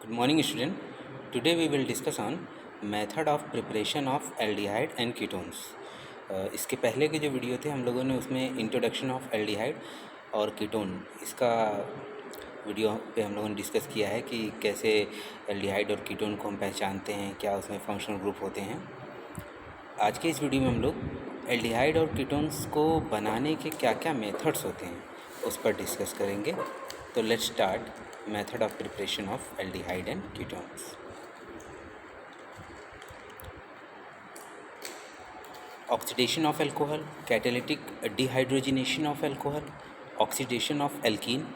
Good morning, student. Today we will discuss on method of preparation of aldehyde and ketones. इसके पहले के जो video थे हम लोगों ने उसमें इंट्रोडक्शन ऑफ एल्डिहाइड और कीटोन इसका वीडियो पे हम लोगों ने डिस्कस किया है कि कैसे एल्डिहाइड और कीटोन को हम पहचानते हैं, क्या उसमें फंक्शनल ग्रुप होते हैं। आज के इस वीडियो में हम लोग एल्डिहाइड और कीटोन्स को बनाने के क्या क्या मेथड्स होते हैं उस पर डिस्कस करेंगे। तो let's start method of preparation of aldehyde and ketones. Oxidation of alcohol, catalytic dehydrogenation of alcohol, oxidation of alkene,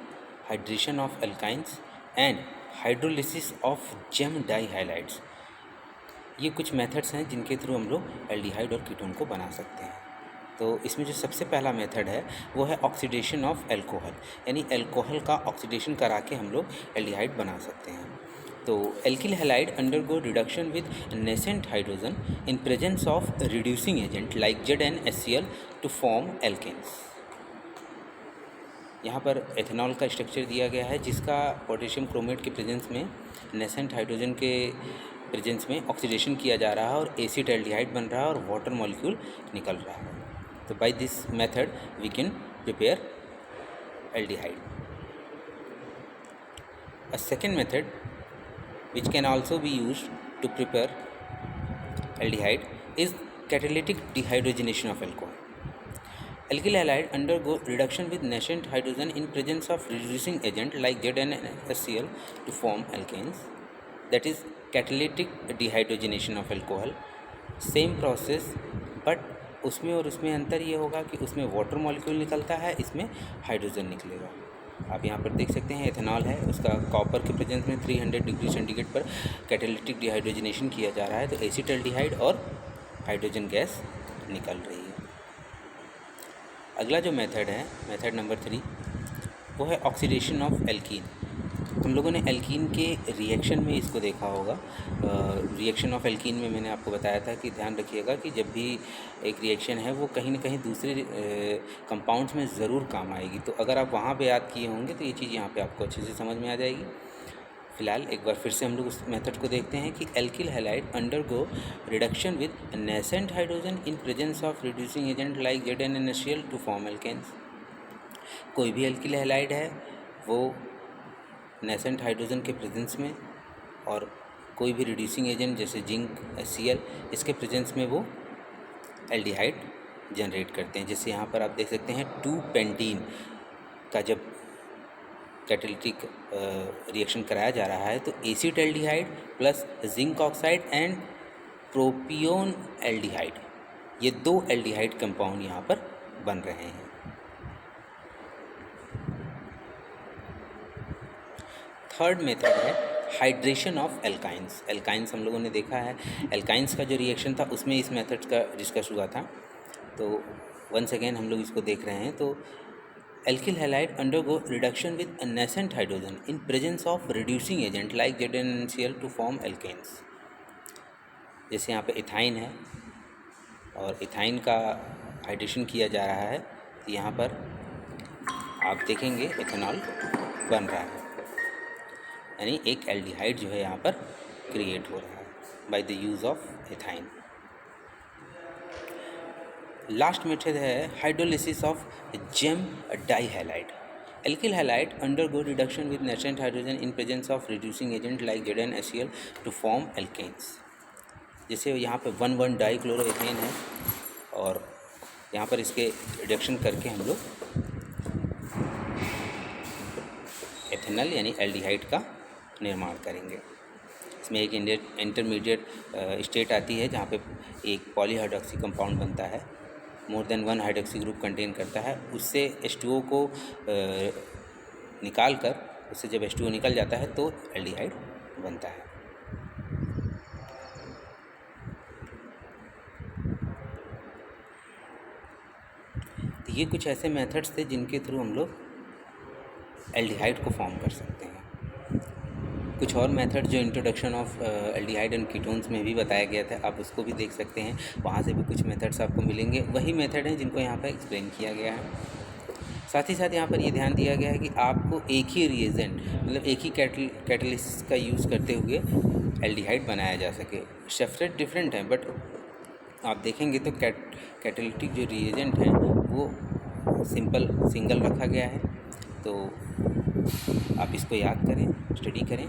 hydration of alkynes and hydrolysis of gem dihalides. ये कुछ मेथड्स हैं जिनके थ्रू हम लोग एल्डिहाइड और ketone को बना सकते हैं। तो इसमें जो सबसे पहला मेथड है वो है ऑक्सीडेशन ऑफ एल्कोहल, यानी एल्कोहल का ऑक्सीडेशन करा के हम लोग एल्डिहाइड बना सकते हैं। तो alkyl halide undergo reduction with nascent hydrogen in presence of reducing agent like ZnHCl to form alkanes. यहाँ पर एथेनॉल का स्ट्रक्चर दिया गया है जिसका पोटेशियम क्रोमेट के प्रेजेंस में नेसेंट हाइड्रोजन के प्रेजेंस में ऑक्सीडेशन किया जा रहा है और एसिड एल्डिहाइड बन रहा है और वाटर मॉलिक्यूल निकल रहा है। तो by this method we can prepare aldehyde. A second method which can also be used to prepare aldehyde is catalytic dehydrogenation of alcohol. Alkyl halide undergo reduction with nascent hydrogen in presence of reducing agent like ZnHCl to form alkanes. That is catalytic dehydrogenation of alcohol. Same process but उसमें और उसमें अंतर ये होगा कि उसमें water molecule निकलता है, इसमें हाइड्रोजन निकलेगा। आप यहाँ पर देख सकते हैं एथेनॉल है, उसका कॉपर के प्रेजेंस में 300 डिग्री सेंटीग्रेड पर कैटालिटिक डिहाइड्रोजनेशन किया जा रहा है, तो एसिटाल्डिहाइड और हाइड्रोजन गैस निकल रही है। अगला जो मेथड है, मेथड नंबर 3, वो है ऑक्सीडेशन ऑफ एल्कीन। हम लोगों ने एल्कीन के रिएक्शन में इसको देखा होगा। रिएक्शन ऑफ एल्कीन में मैंने आपको बताया था कि ध्यान रखिएगा कि जब भी एक रिएक्शन है वो कहीं ना कहीं दूसरे कंपाउंड्स में ज़रूर काम आएगी। तो अगर आप वहाँ पे याद किए होंगे तो ये चीज़ यहाँ पे आपको अच्छे से समझ में आ जाएगी। फ़िलहाल एक बार फिर से हम लोग उस मेथड को देखते हैं कि alkyl halide undergo reduction with nascent hydrogen in presence of reducing agent like ZnHCl to form alkanes. कोई भी एल्किल हैलाइड है वो नेसेंट हाइड्रोजन के प्रेजेंस में और कोई भी रिड्यूसिंग एजेंट जैसे जिंक HCl इसके प्रेजेंस में वो एल्डिहाइड जनरेट करते हैं। जैसे यहाँ पर आप देख सकते हैं 2-पेंटीन का जब कैटालिटिक रिएक्शन कराया जा रहा है तो acid aldehyde plus zinc oxide and propion aldehyde, ये 2 एल्डिहाइड कंपाउंड यहाँ पर बन रहे हैं। थर्ड मेथड है हाइड्रेशन ऑफ एल्काइंस। एल्काइंस हम लोगों ने देखा है, एल्काइंस का जो रिएक्शन था उसमें इस मेथड का डिस्कस हुआ था। तो वंस अगेन हम लोग इसको देख रहे हैं। तो alkyl halide undergo reduction with nascent hydrogen in presence of reducing agent like ZnHCl to form alkanes. जैसे यहाँ पे इथाइन है और इथाइन का हाइड्रेशन किया जा रहा है, तो यहाँ पर आप देखेंगे एथेनॉल बन रहा है, यानी एक एल्डिहाइड जो है यहाँ पर क्रिएट हो रहा है by the use of ethyne. Last method है hydrolysis of gem dihalide. Alkyl halide undergo reduction with nascent hydrogen in presence of reducing agent like ZnHCl to form alkanes. जैसे यहाँ पे 1,1 डाइक्लोरोएथेन है और यहाँ पर इसके रिडक्शन करके हम लोग एथेनॉल यानी एल्डिहाइड का निर्माण करेंगे। इसमें एक इंटरमीडिएट स्टेट आती है जहाँ पे एक पॉलीहाइड्रोक्सी कंपाउंड बनता है, more than 1 hydroxy group contain करता है। उससे H2O को निकाल कर, उससे जब H2O निकल जाता है तो एल्डिहाइड बनता है। तो ये कुछ ऐसे मेथड्स थे जिनके थ्रू हम लोग एल्डिहाइड को फॉर्म कर सकते हैं। कुछ और मेथड जो introduction of aldehyde and ketones में भी बताया गया था, आप उसको भी देख सकते हैं, वहाँ से भी कुछ मेथड्स आपको मिलेंगे। वही मेथड हैं जिनको यहाँ पर एक्सप्लेन किया गया है। साथ ही साथ यहाँ पर ये ध्यान दिया गया है कि आपको एक ही रिएजेंट मतलब एक ही कैटलिस्ट का यूज़ करते हुए एल्डिहाइड बनाया जा सके। शेफ्रेट डिफरेंट हैं, बट आप देखेंगे तो कैटालिटिक जो रिएजेंट हैं वो सिंगल रखा गया है। तो आप इसको याद करें, स्टडी करें।